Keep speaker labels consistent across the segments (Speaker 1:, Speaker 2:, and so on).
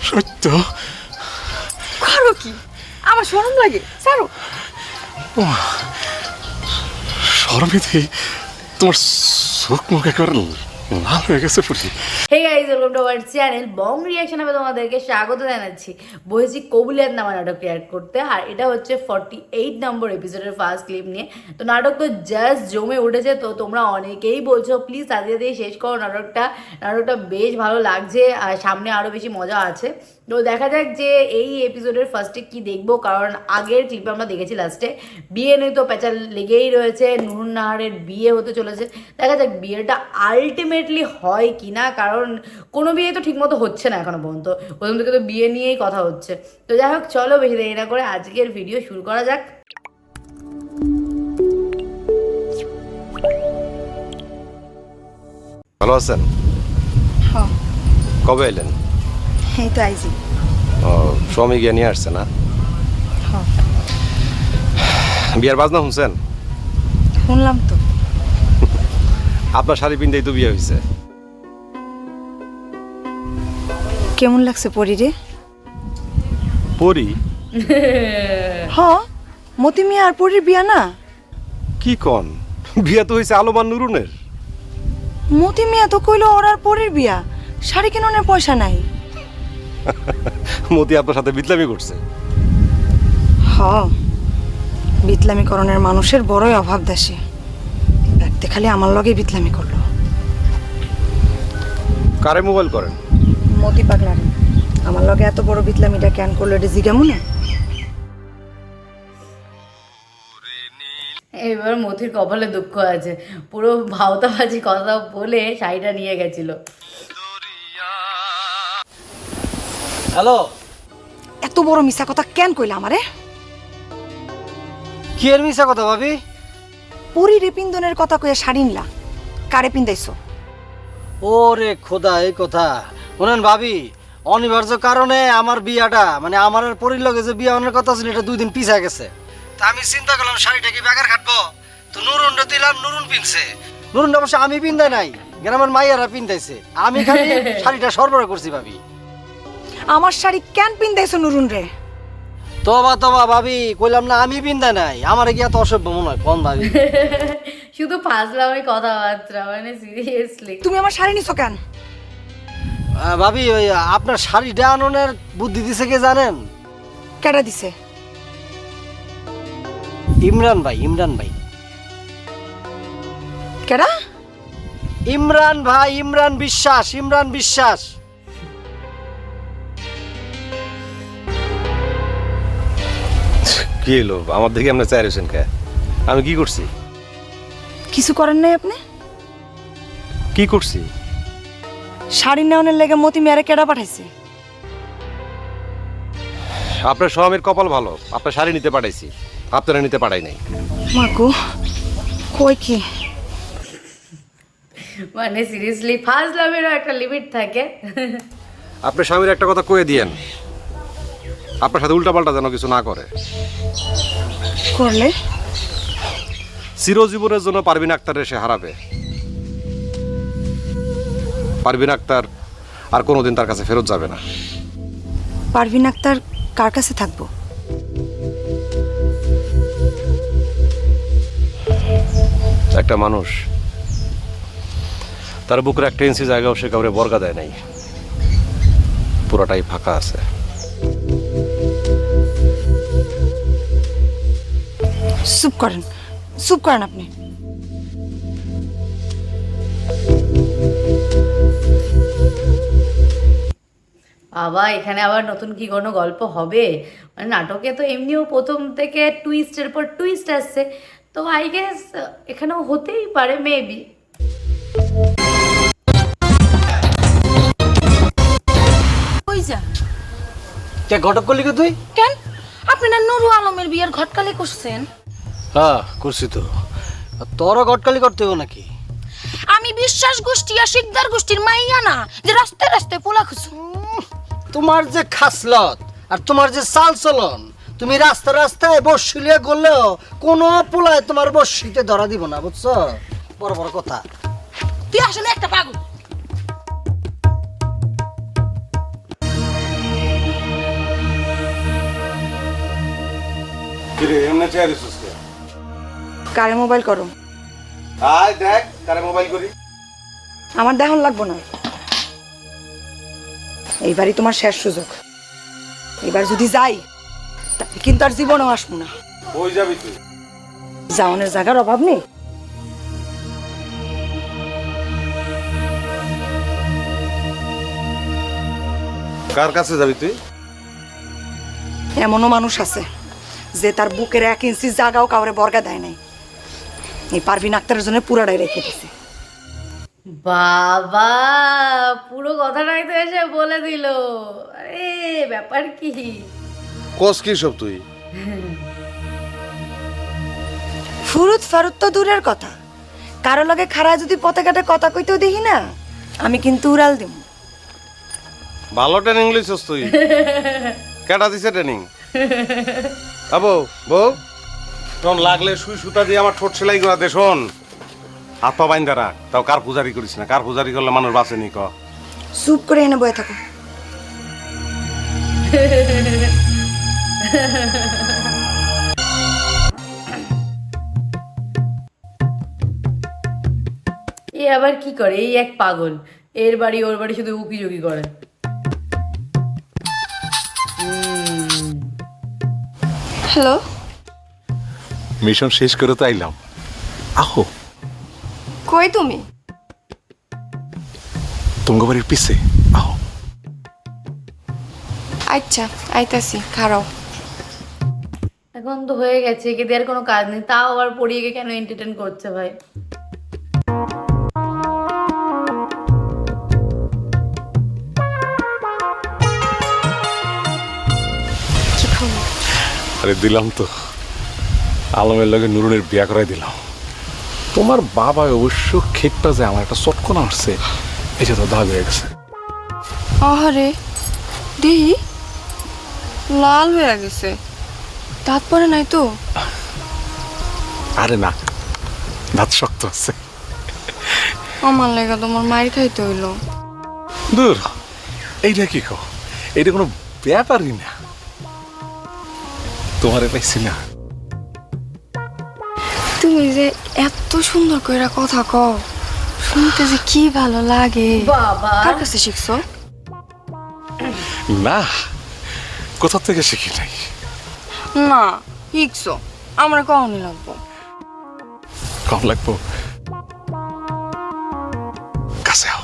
Speaker 1: সত্য
Speaker 2: করো কি? আমার শরম লাগে, ছাড়ো।
Speaker 1: শরমেতে তোমার চোখ মুখ একেবারে লাল হয়ে গেছে পুরি।
Speaker 3: Hey guys, welcome to our channel Bong reaction. আমি তোমাদেরকে স্বাগত জানাচ্ছি। বলেছি কবুলিয়াত নামা নাটক রিয়াক্ট করতে, আর এটা হচ্ছে 48 নম্বর এপিসোডের ফার্স্ট ক্লিপ নিয়ে। তো নাটক তো জাস্ট জমে উঠেছে। তো তোমরা অনেকেই বলছো প্লিজ তাড়াতাড়ি শেষ করো নাটকটা। নাটকটা বেশ ভালো লাগছে আর সামনে আরও বেশি মজা আছে। তো দেখা যাক যে এই এপিসোডের ফার্স্টে কি দেখবো, কারণ আগের ক্লিপে আমরা দেখেছি লাস্টে বিয়ে নেই তো প্যাচাল লেগেই রয়েছে। নুরুন নাহারের বিয়ে হতে চলেছে। দেখা যাক বিয়েটা আলটিমেটলি হয় কি না, কারণ কোনো বিয়ে তো ঠিকমতো হচ্ছে না এখনো পর্যন্ত। প্রথম থেকে তো বিয়ে নিয়েই কথা হচ্ছে। তো যাই হোক, চলো বেশি দেরি না করে আজকের ভিডিও শুরু করা যাক।
Speaker 4: ভালো আছেন?
Speaker 2: হ্যাঁ,
Speaker 4: কবে এলেন?
Speaker 2: এই তো আইজি।
Speaker 4: ও, স্বামী গিয়ে নিয়ে আসছে না?
Speaker 2: হ্যাঁ,
Speaker 4: বিয়ার বাজনা শুনছেন?
Speaker 2: শুনলাম তো।
Speaker 4: আপনার শাড়ি পিনতেই তো বিয়ে হয়েছে।
Speaker 2: কেমন লাগছে পরিরে?
Speaker 4: পরি?
Speaker 2: হ্যাঁ, মতি মিয়া আর পরির বিয়া না?
Speaker 4: কি কন? বিয়া তো হয়েছে আলোমান নুরুনের।
Speaker 2: মতি মিয়া তো কইলো ওর আর পরির বিয়া, শাড়ি কিননের পয়সা নাই।
Speaker 4: মতি আপনার সাথে বিতলামি করছে।
Speaker 2: হ্যাঁ, বিতলামিকরণের মানুষের বড়ই অভাব দেশে। দেখতে খালি আমার লগে বিতলামি করলো।
Speaker 4: কারে মোবাইল করেন?
Speaker 2: মতি পাগলারে। আমার লগে এত বড় বিতলামিটা কেন করলো এটা জিগা মনে?
Speaker 3: এবার মথির কপালে দুঃখ আছে। পুরো ভাওতাবাজি কথা বলে শাড়িটা নিয়ে গেছিল।
Speaker 5: হ্যালো,
Speaker 2: এত বড় মিছা কথা কেন কইলা আমারে?
Speaker 5: কি এর মিছা কথা ভাবি?
Speaker 2: পরিরে পিন্দনের কথা কইয়া শাড়ি নিলা, কারে পিন্দাইছো?
Speaker 5: ওরে খোদা, এই কথা শুনেন ভাবি, অনিবার্য কারণে আমার বিয়াটা মানে আমার আর পরির লগে যে বিয়া হওয়ার কথা ছিল এটা 2 দিন পিছা গেছে। তা আমি চিন্তা করলাম শাড়িটা কি বেকার খাটবো, তো নুরুনটা দিলাম, নুরুন পিনছে। নুরুনটা অবশ্য আমি পিন্দাই নাই, গ্রামের মাইয়ারা পিন্দাইছে, আমি খালি শাড়িটা সরবরাহ করছি ভাবি।
Speaker 2: আমার শাড়ি কেন পিন্দাইছো নুরুন রে?
Speaker 5: তবা তবা ভাবি, কইলাম না আমি পিন্দাই নাই, আমার গিয়া তো অসভ্য মনে হয় কোন ভাবি।
Speaker 3: শুধু ফাজলামই কথাবার্তা, মানে সিরিয়াসলি।
Speaker 2: তুমি আমার শাড়ি নিছো কেন?
Speaker 5: ভাবি ওই আপনার শাড়িটা আননের বুদ্ধি দিছে কে জানেন?
Speaker 2: কেডা দিছে?
Speaker 5: ইমরান ভাই, ইমরান ভাই।
Speaker 2: কেডা?
Speaker 5: ইমরান ভাই, ইমরান বিশ্বাস, ইমরান বিশ্বাস।
Speaker 4: কি এলো আমার দেখে আপনার চাইছেন কে? আমি কি করছি?
Speaker 2: কিছু করেন নাই আপনি?
Speaker 4: কি করছি?
Speaker 2: শাড়ি নেওয়ানোর লেগে মতি মেয়ারে কেডা পাঠাইছে?
Speaker 4: আপনার স্বামীর কপাল ভালো, আপনার শাড়ি নিতে পাঠাইছি, আপনারা নিতে পাঠাই নাই।
Speaker 2: মাগো, কই কি?
Speaker 3: মানে সিরিয়াসলি ফাজলামেরও একটা লিমিট থাকে।
Speaker 4: আপনার স্বামীর একটা কথা কয়ে দিয়েন, আপনার সাথে উল্টাপাল্টা যেন কিছু না করে।
Speaker 2: করলে?
Speaker 4: চিরজীবনের জন্য পারভিন আক্তারের সে হারাবে। পারভিন আক্তার আর কোনোদিন তার কাছে ফেরত যাবে না।
Speaker 2: পারভিন আক্তার কার কাছে থাকবো?
Speaker 4: একটা মানুষ তার বুকের একটা ইঞ্চি জায়গাও সে কাউরে বর্গা দেয় নাই, পুরোটাই ফাঁকা আছে।
Speaker 2: চুপ করেন, চুপ করেন আপনি।
Speaker 3: বাবা, এখানে আবার নতুন কি কোনো গল্প হবে? মানে নাটকে তো এমনিও প্রথম থেকে টুইস্টের পর টুইস্ট আসছে, তো আই গেস এখানেও হতেই পারে মেবি।
Speaker 6: কই যা?
Speaker 5: কে ঘটক করলি কে তুই?
Speaker 6: কেন আপনি না নুরু আলমের বিয়ের ঘটকালি করছেন?
Speaker 5: হ্যাঁ করছি তো। তোরও ঘটকালি করতে হবে নাকি?
Speaker 6: আমি বিশ্বাস গোষ্ঠী আর শিকদার গোষ্ঠীর মাইয়া না যে রাস্তায় রাস্তায় পোলা খুঁজু।
Speaker 5: তোমার যে খাসলত আর তোমার যে চাল চলন, তুমি রাস্তা রাস্তায় বসিলিয়া করলেও কোনো পোলায় তোমার বসিতে ধরা দিব না, বুঝছো? বড় বড় কথা।
Speaker 6: তুই আসলে একটা পাগল।
Speaker 4: কিরে এমনি চেয়ার দিছিস কে?
Speaker 2: কারে মোবাইল করো?
Speaker 4: আয় দেখ কারে মোবাইল করি।
Speaker 2: আমার দেখন লাগবো না, এইবারই তোমার শেষ সুযোগ। এবার যদি যাই তাহলে কিন্তু আর জীবনেও আসবো না।
Speaker 4: কই যাবি তুই?
Speaker 2: যাওয়ানোর জায়গার অভাব নেই।
Speaker 4: কার কাছে যাবি তুই?
Speaker 2: এমনও মানুষ আছে যে তার বুকের 1 ইঞ্চি জায়গাও কাউরে বর্গা দেয় নাই। এই পারভিন আক্তারের জন্য পুরাটাই রেখে দিছে।
Speaker 3: বাবা পুরো কথাটাই তো এসে বলে দিল। আরে ব্যাপার কি?
Speaker 4: কস কি সব তুই?
Speaker 2: ফুরুত ফারুত তো দূরের কথা, কারো লগে খাড়ায় যদি পথে ঘাটে কথা কইতেও দেখি না, আমি কিন্তু উড়াল দিব।
Speaker 4: ভালো ট্রেনিং লইছস তুই। কেটা দিছে ট্রেনিং? আবো বউ তোর লাগলে সুই সুতা দিয়ে আমার ঠোঁট সেলাই করা দে। শোন হাত পা বাইন্দা রাখ, তাও কার পূজারি করিস না। কার পূজারি করলে মানুষ বাঁচেনি ক।
Speaker 2: চুপ করে এনে বয়ে থাকো।
Speaker 3: এ আবার কি করে? এই এক পাগল, এর বাড়ি ওর বাড়ি শুধু উকি ঝুঁকি করে।
Speaker 6: হ্যালো,
Speaker 1: মিশন শেষ করে তো আইলাম। আহো,
Speaker 6: কই তুমি?
Speaker 1: তোমার বাড়ির পিছে আহো।
Speaker 6: আচ্ছা আইতাছি, খারাও।
Speaker 3: এখন তো হয়ে গেছে, একে দিয়ে আর কোনো কাজ নেই, তাও আবার পড়িয়ে কেন এন্টারটেন করছে ভাই?
Speaker 6: কি খবর?
Speaker 1: আরে দিলাম তো, আলমের লগে নুরুনের বিয়া করাই দিলাম। তোমার বাবা অবশ্য খেপটা যে আমার একটা চটকনা আসছে, এটা তো দাগ হয়ে গেছে।
Speaker 6: আহারে দেহি লাল হয়ে গেছে, দাঁত পড়ে নাই তো?
Speaker 1: আরে না, দাঁত শক্ত আছে।
Speaker 6: আমার লেগে তোমার মায়ের খাইতে হইলো।
Speaker 1: দূর, এইটা কি কো? এইটা কোনো ব্যাপারই না। তোমারে পাইছি না।
Speaker 6: তুমি যে এত সুন্দর করে কথা কও, শুনতে যে কি ভালো লাগে।
Speaker 3: বাবা
Speaker 6: কার কাছে শিখছো?
Speaker 1: না, কোথা থেকে শিখি নাই।
Speaker 6: না শিখছো, আমরা কখনই লাগবো।
Speaker 1: কম লাগবো? কাছে আও,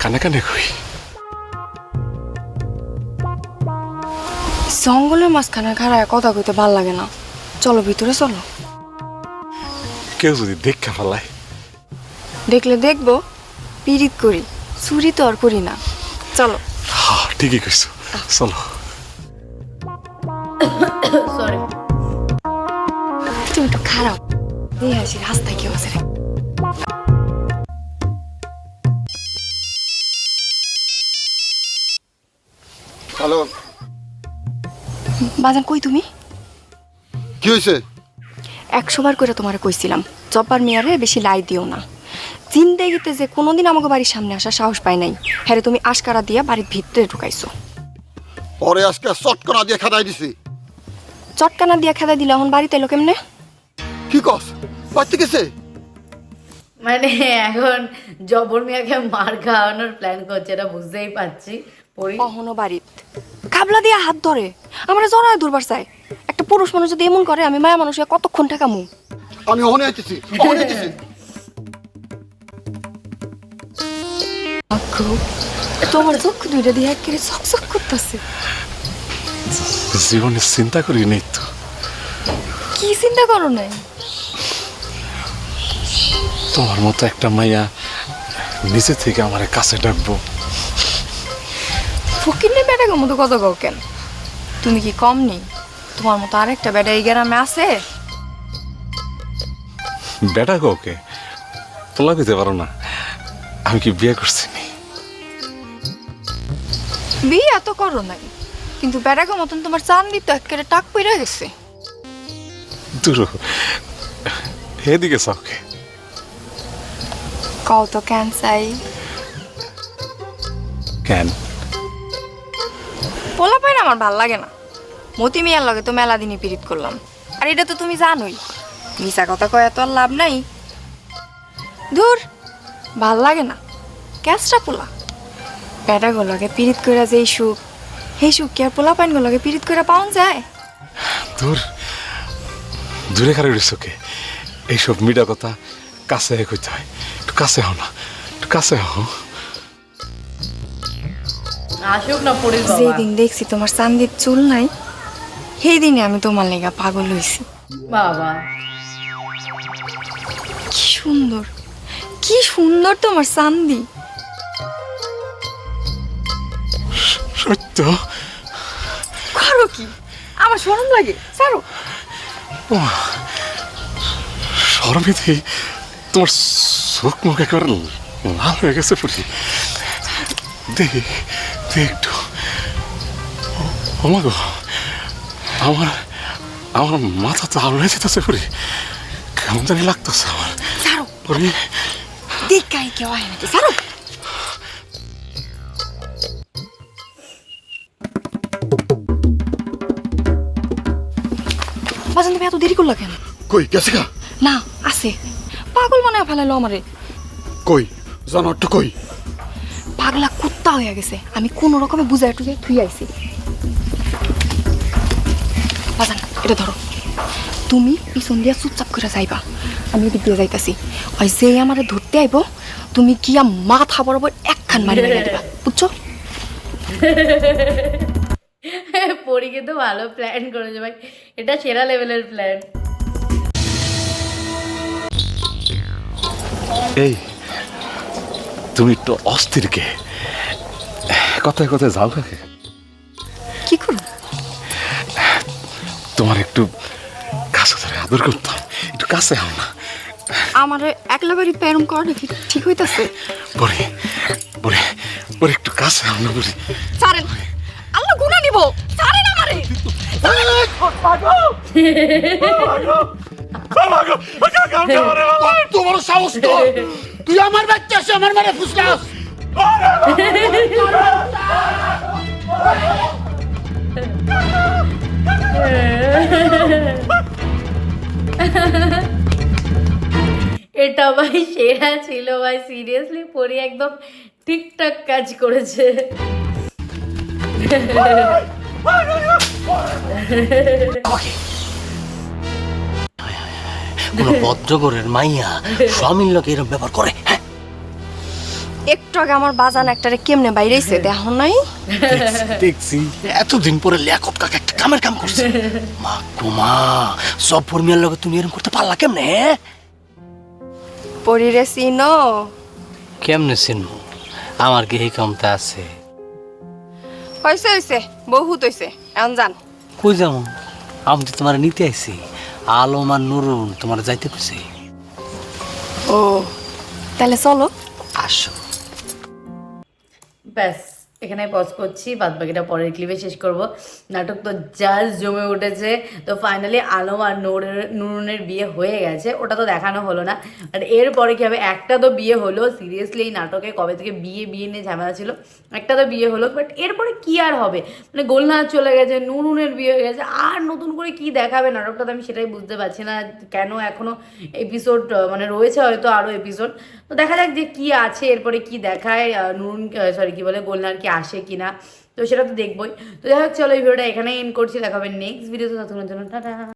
Speaker 1: কানে কানে কই।
Speaker 6: জঙ্গলের মাঝখানে খাড়ায় কথা কইতে ভাল লাগে না, চলো ভিতরে চলো।
Speaker 1: কেউ যদি দেখা ফেলায়?
Speaker 6: দেখলে দেখবো, পিরিত করি, চুরি তো আর করি না। চলো।
Speaker 1: হ্যাঁ, ঠিকই কইছো, চলো।
Speaker 3: সরি।
Speaker 6: তুমি একটু খারাপ দিয়ে আসি, রাস্তায় কেউ আছে রে।
Speaker 7: হ্যালো,
Speaker 6: বাজান কই তুমি?
Speaker 7: কি হয়েছে?
Speaker 6: 100 বার করে তোমারে কইছিলাম জব্বার মিয়ারে বেশি লাই দিও না। জিন্দেগিতে যে কোনোদিন আমাকে বাড়ির সামনে আসার সাহস পাই নাই, হ্যাঁ তুমি আশকারা দিয়া বাড়ির ভিতরে ঢুকাইছো।
Speaker 7: পরে আজকে চটকনা দিয়ে খাটাই দিছি।
Speaker 6: চটকানা দিয়া খেদা দিলে এখন বাড়িতে এলো কেমনে?
Speaker 7: কি কস? বাড়তে গেছে?
Speaker 3: মানে এখন জবর মিয়াকে মার খাওয়ানোর প্ল্যান করছে, এটা বুঝতেই পারছি। পরি
Speaker 6: কখনো বাড়িত কাবলা দিয়া হাত ধরে আমরা জড়ায় দূরবার চাই। একটা পুরুষ মানুষ যদি এমন করে, আমি মায়া মানুষ হয়ে কতক্ষণ ঠেকামু?
Speaker 7: আমি ওখানে আইতেছি, ওখানে আইতেছি।
Speaker 6: তোমার চক্ষু দুইটা দিয়ে একেবারে চকচক করতেছে।
Speaker 1: জীবনে চিন্তা করি নেই তো।
Speaker 6: কি চিন্তা করো নাই?
Speaker 1: তোমার মতো একটা মাইয়া নিজে থেকে আমার কাছে ডাকবো।
Speaker 6: ফকিরনে বেটাকে মতো কত গাও কেন? তুমি কি কম নেই? তোমার মতো আরেকটা বেটা এই গ্রামে আছে?
Speaker 1: বেটা কাউকে তোলা দিতে পারো না? আমি কি বিয়ে করছি নি?
Speaker 6: বিয়ে তো করো নাই, কিন্তু বেটাকে মতন তোমার চান্দি তো একেবারে টাক পইরা গেছে।
Speaker 1: দূর, এদিকে চাওকে।
Speaker 6: কও তো কেন চাই?
Speaker 1: কেন?
Speaker 6: পোলা পাইন আমার ভাল লাগে না। মতি মিয়ার লগে তো মেলা দিনই পিরিত করলাম, আর এটা তো তুমি জানোই মিশা কথা কয়ে তো আর লাভ নাই। ধুর, ভাল লাগে না, ক্যাচটা পোলা বেটাগুলোকে পিরিত করে যেই সুখ, সেই সুখ কি আর পোলা পাইনগুলোকে পিরিত করে পাওয়া যায়?
Speaker 1: দূর দূরে কারে রেছোকে এইসব মিডা কথা কাছে কইতে হয়। একটু কাছে হও না, একটু কাছে হও।
Speaker 3: আসুক না পড়িস বাবা।
Speaker 6: যেই দিন দেখছি তোমার চান্দির চুল নাই, সেই দিনে আমি তোমার লেগা পাগল হইছি।
Speaker 3: বাবা
Speaker 6: কি সুন্দর, কি সুন্দর তোমার চান্দি।
Speaker 1: সত্য?
Speaker 6: করো কি, আমার শরম লাগে, ছাড়ো।
Speaker 1: শরমেতে তোমার চোখ মুখ একেবারে লাল হয়ে গেছে পুরি। দেখি দেখ একটু। ওমা গো, আমার আমার মাথা তো আলো হয়ে যেতেছে পুরি, কেমন জানি লাগতেছে আমার।
Speaker 6: ছাড়ো,
Speaker 1: পুরি
Speaker 6: দেখাই কেউ আয় নাকি, ছাড়ো। বাজান তুমি এত দেরি করলা কেন?
Speaker 7: কই গেছে গা?
Speaker 6: না, আছে, পাগল মনে হয় ফেলাইলো আমারে।
Speaker 7: কই জানো একটু কই?
Speaker 6: পাগলা কুত্তা হয়ে গেছে, আমি কোনো রকমে বুঝাই টুঝাই থুই আইছি। বাজান এটা ধরো, তুমি পিছন দিয়া চুপচাপ করে যাইবা, আমি এদিক দিয়ে যাইতাছি। ওই যে আমারে ধরতে আইব, তুমি গিয়া মাথা বরাবর একখান মারি মেরে দিবা, বুঝছো?
Speaker 3: পরি কিন্তু ভালো প্ল্যান করেছে ভাই, এটা সেরা লেভেলের প্ল্যান।
Speaker 1: এই তুমি একটু অস্থির কে? কথায় কথায় যাও কাকে?
Speaker 6: কি করো?
Speaker 1: তোমার একটু কাছে ধরে আদর করতাম, একটু কাছে হও না।
Speaker 6: আমারে একলা বাড়ি প্যারম করা নাকি ঠিক হইতাছে?
Speaker 1: বলি বলি বলি একটু কাছে হও না বলি।
Speaker 6: ছাড়েন, আল্লাহ গুনাহ নিব, ছাড়েন আমারে।
Speaker 7: তোমার সাহস তো, তুই আমার বাচ্চা এসে আমার মানে ফুসলাস।
Speaker 3: এটা ভাই সেরা ছিল ভাই, সিরিয়াসলি পরি একদম ঠিকঠাক কাজ করেছে।
Speaker 5: কোনো ভদ্রগরের মাইয়া স্বামীর লোক এরকম ব্যাপার করে? হ্যাঁ,
Speaker 6: একটু আগে আমার বাজান একটারে কেমনে বাইরেছে দেখো নাই?
Speaker 5: দেখছি এতদিন পরে লেখক কাকে একটা কামের কাম করছে। মা গো মা, সব ফর্মিয়ার লোক তুমি এরকম করতে পারলা কেমনে?
Speaker 6: পরিরে চিনো?
Speaker 5: কেমনে চিনবো, আমার কি এই কামটা আছে?
Speaker 6: হয়েছে হয়েছে, বহুত হয়েছে, এখন যান।
Speaker 5: কই যাবো, আমি তো তোমার নিতে আইছি। আলম আর নুরুন তোমার যাইতে কইছে।
Speaker 6: ও তাহলে চলো।
Speaker 5: আসো।
Speaker 3: ব্যাস এখানে পজ করছি, বাদ বাকিটা পরের ক্লিপে শেষ করব। নাটক তো জাস্ট জমে উঠেছে। তো ফাইনালি আলম আর নুরুনের বিয়ে হয়ে গেছে, ওটা তো দেখানো হলো না। আর এরপরে কি হবে, একটা তো বিয়ে হলো, সিরিয়াসলি এই নাটকে কবে থেকে বিয়ে বিয়ে নিয়ে ঝামেলা ছিল, একটা তো বিয়ে হলো, বাট এরপরে কি আর হবে? মানে গোলনাথ চলে গেছে, নুরুনের বিয়ে হয়ে গেছে, আর নতুন করে কি দেখাবে নাটকটা, তো আমি সেটাই বুঝতে পারছি না কেন এখনো এপিসোড মানে রয়েছে, হয়তো আরও এপিসোড। তো দেখা যাক যে কি আছে এরপরে, কি দেখায় নুরুন, সরি কি বলে, গোলনাথ কি আসে কিনা, তো সেটা তো দেখবোই। তো যাই হোক, চলো এই ভিডিওটা এখানেই এন্ড করছি, দেখা হবে নেক্সট ভিডিওতে, ততক্ষণের জন্য টাটা।